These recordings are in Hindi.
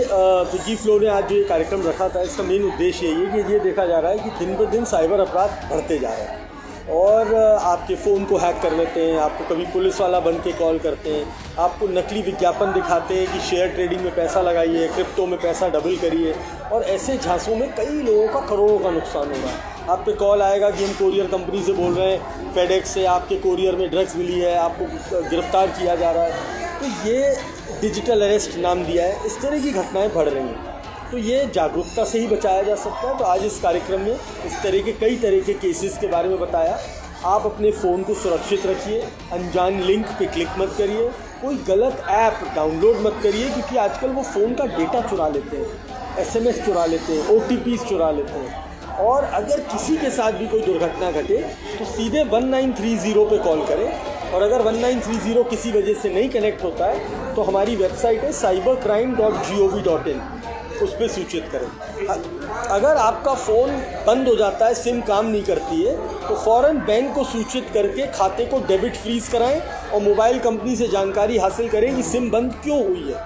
विकी फ्लो ने आज जो ये कार्यक्रम रखा था, इसका मेन उद्देश्य यही है कि ये देखा जा रहा है कि दिन ब दिन साइबर अपराध बढ़ते जा रहे हैं और आपके फ़ोन को हैक कर लेते हैं, आपको कभी पुलिस वाला बन के कॉल करते हैं, आपको नकली विज्ञापन दिखाते हैं कि शेयर ट्रेडिंग में पैसा लगाइए, क्रिप्टो में पैसा डबल करिए, और ऐसे झांसों में कई लोगों का करोड़ों का नुकसान हो रहा है। आप पे कॉल आएगा कि हम कोरियर कंपनी से बोल रहे हैं, फेडेक्स से आपके कोरियर में ड्रग्स मिली है, आपको गिरफ्तार किया जा रहा है। तो ये डिजिटल अरेस्ट नाम दिया है। इस तरह की घटनाएं बढ़ रही हैं, तो ये जागरूकता से ही बचाया जा सकता है। तो आज इस कार्यक्रम में इस तरह के कई तरह के केसेस के बारे में बताया। आप अपने फ़ोन को सुरक्षित रखिए, अनजान लिंक पे क्लिक मत करिए, कोई गलत ऐप डाउनलोड मत करिए, क्योंकि आजकल वो फ़ोन का डेटा चुरा लेते हैं, SMS चुरा लेते हैं, OTPs चुरा लेते हैं। और अगर किसी के साथ भी कोई दुर्घटना घटे तो सीधे 1930 पे कॉल करें, और अगर 1930 किसी वजह से नहीं कनेक्ट होता है तो हमारी वेबसाइट है cybercrime.gov.in, उस पर सूचित करें। अगर आपका फ़ोन बंद हो जाता है, सिम काम नहीं करती है, तो फ़ौरन बैंक को सूचित करके खाते को डेबिट फ्रीज़ कराएं और मोबाइल कंपनी से जानकारी हासिल करें कि सिम बंद क्यों हुई है।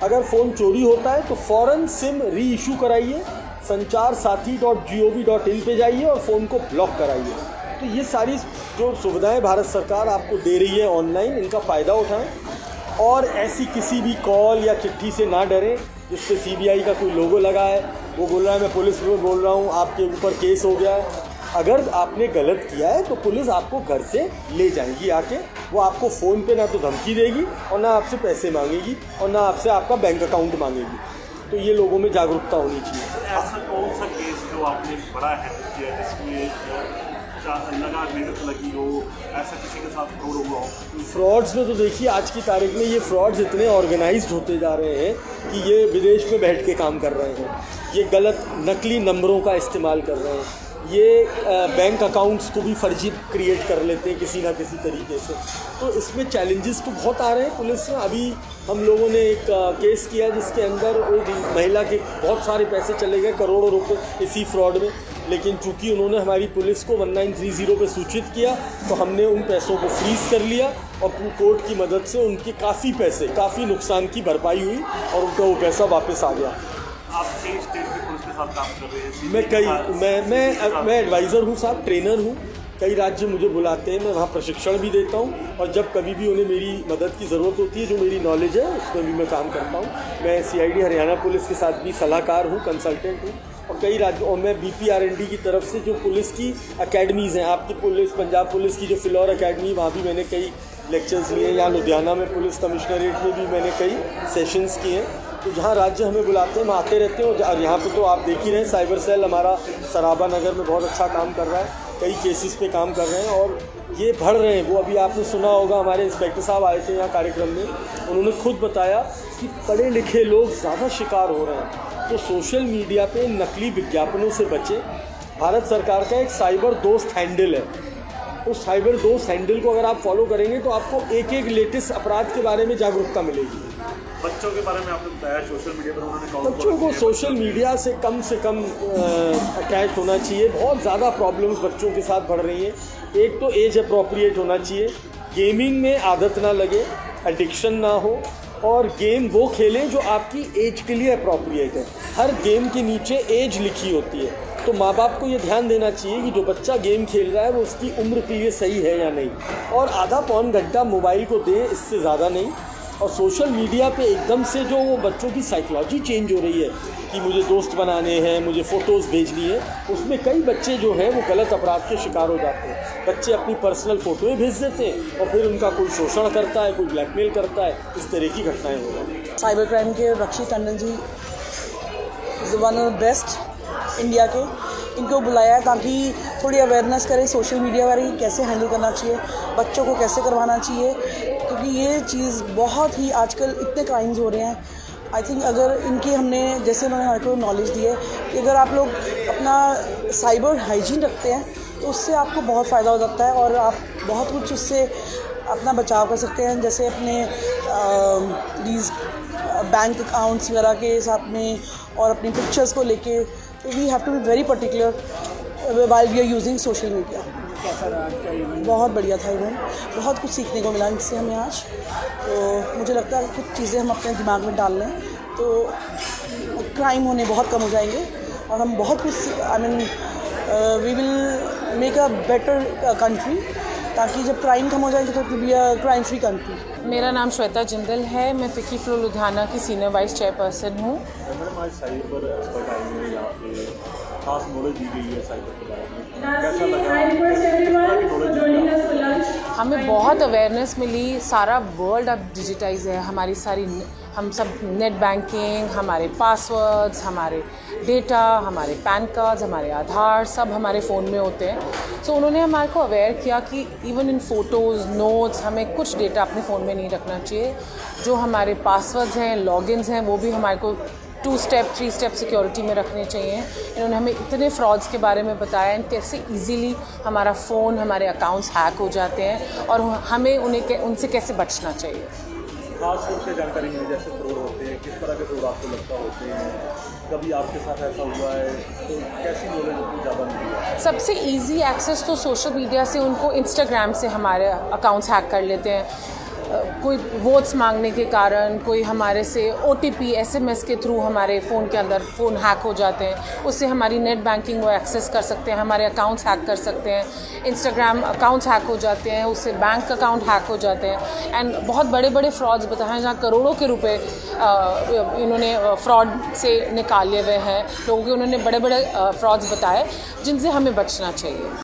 अगर फ़ोन चोरी होता है तो फ़ौरन सिम री इशू कराइए, sancharsati.gov.in पे जाइए और फ़ोन को ब्लॉक कराइए। तो ये सारी जो सुविधाएं भारत सरकार आपको दे रही है ऑनलाइन, इनका फ़ायदा उठाएं और ऐसी किसी भी कॉल या चिट्ठी से ना डरें जिस पे CBI का कोई लोगो लगा है, वो बोल रहा है मैं पुलिस में बोल रहा हूँ, आपके ऊपर केस हो गया है। अगर आपने गलत किया है तो पुलिस आपको घर से ले जाएगी आके, वो आपको फ़ोन पे ना तो धमकी देगी और ना आपसे पैसे मांगेगी और ना आपसे आपका बैंक अकाउंट मांगेगी। तो ये लोगों में जागरूकता होनी चाहिए। ऐसा कौन सा केस जो आपने बड़ा हैंडल किया जिसमें लगा मेहनत लगी हो, ऐसा किसी के साथ फ्रॉड हुआ हो? फ्रॉड्स में तो देखिए आज की तारीख में ये फ्रॉड्स इतने ऑर्गेनाइज्ड होते जा रहे हैं कि ये विदेश में बैठ के काम कर रहे हैं, ये गलत नकली नंबरों का इस्तेमाल कर रहे हैं, ये बैंक अकाउंट्स को भी फर्जी क्रिएट कर लेते हैं किसी ना किसी तरीके से। तो इसमें चैलेंजेस तो बहुत आ रहे हैं पुलिस में। अभी हम लोगों ने एक केस किया जिसके अंदर एक महिला के बहुत सारे पैसे चले गए, करोड़ों रुपए इसी फ्रॉड में, लेकिन चूंकि उन्होंने हमारी पुलिस को 1930 पे सूचित किया तो हमने उन पैसों को फ्रीज़ कर लिया और कोर्ट की मदद से उनके काफ़ी नुकसान की भरपाई हुई और उनका वो पैसा वापस आ गया। आप स्टेट की पुलिस के साथ काम कर रहे हैं? मैं एडवाइज़र हूँ साहब, ट्रेनर हूँ। कई राज्य मुझे बुलाते हैं, मैं वहाँ प्रशिक्षण भी देता हूँ और जब कभी भी उन्हें मेरी मदद की ज़रूरत होती है, जो मेरी नॉलेज है उसमें भी मैं काम करता हूँ। मैं CID हरियाणा पुलिस के साथ भी सलाहकार हूँ, कंसल्टेंट हूँ। और कई राज्यों और मैं BPRND की तरफ से जो पुलिस की अकेडमीज़ हैं, आपकी पुलिस, पंजाब पुलिस की जो फिलौर अकेडमी, वहाँ भी मैंने कई लेक्चर्स लिए। यहाँ लुधियाना में पुलिस कमिश्नरेट में भी मैंने कई सेशंस किए हैं। तो जहाँ राज्य हमें बुलाते हैं, हम आते रहते हैं। और यहाँ पे तो आप देख ही रहे हैं, साइबर सेल हमारा सराबा नगर में बहुत अच्छा काम कर रहा है, कई केसेस पे काम कर रहे हैं और ये बढ़ रहे हैं। वो अभी आपने सुना होगा, हमारे इंस्पेक्टर साहब आए थे यहाँ कार्यक्रम में, उन्होंने खुद बताया कि पढ़े लिखे लोग ज़्यादा शिकार हो रहे हैं। तो सोशल मीडिया पे नकली विज्ञापनों से बचें। भारत सरकार का एक साइबर दोस्त हैंडल है, उस साइबर दोस्त हैंडल को अगर आप फॉलो करेंगे तो आपको एक लेटेस्ट अपराध के बारे में जागरूकता मिलेगी। बच्चों के बारे में आपने बताया सोशल मीडिया पर उन्होंने बच्चों को सोशल मीडिया से कम अटैच होना चाहिए। बहुत ज़्यादा प्रॉब्लम्स बच्चों के साथ बढ़ रही हैं। एक तो एज अप्रोप्रिएट होना चाहिए, गेमिंग में आदत ना लगे, एडिक्शन ना हो, और गेम वो खेलें जो आपकी एज के लिए अप्रोप्रिएट है। हर गेम के नीचे एज लिखी होती है, तो माँ बाप को ये ध्यान देना चाहिए कि जो बच्चा गेम खेल रहा है वो उसकी उम्र के लिए सही है या नहीं, और आधा पौन घंटा मोबाइल को दें, इससे ज़्यादा नहीं। और सोशल मीडिया पे एकदम से जो वो बच्चों की साइकोलॉजी चेंज हो रही है कि मुझे दोस्त बनाने हैं, मुझे फ़ोटोज़ भेजनी है, उसमें कई बच्चे जो हैं वो गलत अपराध के शिकार हो जाते हैं। बच्चे अपनी पर्सनल फ़ोटोएँ भेज देते हैं और फिर उनका कोई शोषण करता है, कोई ब्लैकमेल करता है, इस तरह की घटनाएँ हो रही हैं। साइबर क्राइम के Rakshit Tandon ji is one of the best India के, इनको बुलाया ताकि थोड़ी अवेयरनेस करें सोशल मीडिया बारे में, कैसे हैंडल करना चाहिए, बच्चों को कैसे करवाना चाहिए, क्योंकि ये चीज़ बहुत ही आजकल इतने क्राइम्स हो रहे हैं। आई थिंक अगर इनकी हमने, जैसे उन्होंने हमारे को नॉलेज दी है कि अगर आप लोग अपना साइबर हाइजीन रखते हैं तो उससे आपको बहुत फ़ायदा हो जाता है और आप बहुत कुछ उससे अपना बचाव कर सकते हैं। जैसे अपने प्लीज़ बैंक अकाउंट्स वगैरह के साथ में और अपनी पिक्चर्स को लेके, we have to be very particular while we are using social media. कैसा रहा आपका इवेंट? बहुत बढ़िया था इवेंट, बहुत कुछ सीखने को मिला इससे हमें आज। तो मुझे लगता है कुछ चीज़ें हम अपने दिमाग में डाल लें तो क्राइम होने बहुत कम हो जाएंगे और हम बहुत कुछ I mean we will make a better country, ताकि जब क्राइम कम हो जाएंगे तो it will be a crime free country. मेरा नाम श्वेता जिंदल है, मैं फिकी फ्लो लुधियाना की सीनियर वाइस चेयरपर्सन हूँ। मैडम आज साइबर एक्सपर्ट आई हैं यहाँ पे, खास नॉलेज दी गई है साइबर के बारे में, कैसा लगा? किस तरह की नॉलेज दी गई? हमें बहुत अवेयरनेस मिली। सारा वर्ल्ड अब डिजिटाइज है, हमारी सारी हम सब नेट बैंकिंग, हमारे पासवर्ड्स, हमारे डेटा, हमारे पैन कार्ड्स, हमारे आधार सब हमारे फ़ोन में होते हैं। सो उन्होंने हमारे को अवेयर किया कि इवन इन फ़ोटोज़, नोट्स, हमें कुछ डेटा अपने फ़ोन में नहीं रखना चाहिए। जो हमारे पासवर्ड्स हैं, लॉगिन्स हैं, वो भी हमारे को 2 स्टेप 3 स्टेप सिक्योरिटी में रखने चाहिए। इन्होंने हमें इतने फ्रॉड्स के बारे में बताया एंड कैसे इजीली हमारा फ़ोन, हमारे अकाउंट्स हैक हो जाते हैं और हमें उनसे कैसे बचना चाहिए। खास तौर से जानकारी मिली जैसे फ्रॉड होते हैं, किस तरह के फ्रॉड आपको लगता होते हैं, कभी आपके साथ ऐसा हुआ है तो कैसी नॉलेज उनको ज़्यादा मिली है? सबसे इजी एक्सेस तो सोशल मीडिया से, उनको इंस्टाग्राम से हमारे अकाउंट्स हैक कर लेते हैं। कोई वोट्स मांगने के कारण, कोई हमारे से OTP SMS के थ्रू हमारे फ़ोन के अंदर फ़ोन हैक हो जाते हैं। उससे हमारी नेट बैंकिंग वो एक्सेस कर सकते हैं, हमारे अकाउंट्स हैक कर सकते हैं, इंस्टाग्राम अकाउंट्स हैक हो जाते हैं, उससे बैंक अकाउंट हैक हो जाते हैं। एंड बहुत बड़े बड़े फ्रॉड्स बताए हैं जहाँ करोड़ों के रुपए इन्होंने फ्रॉड से निकाले हुए हैं लोगों के। उन्होंने बड़े बड़े फ्रॉड्स बताए जिनसे हमें बचना चाहिए।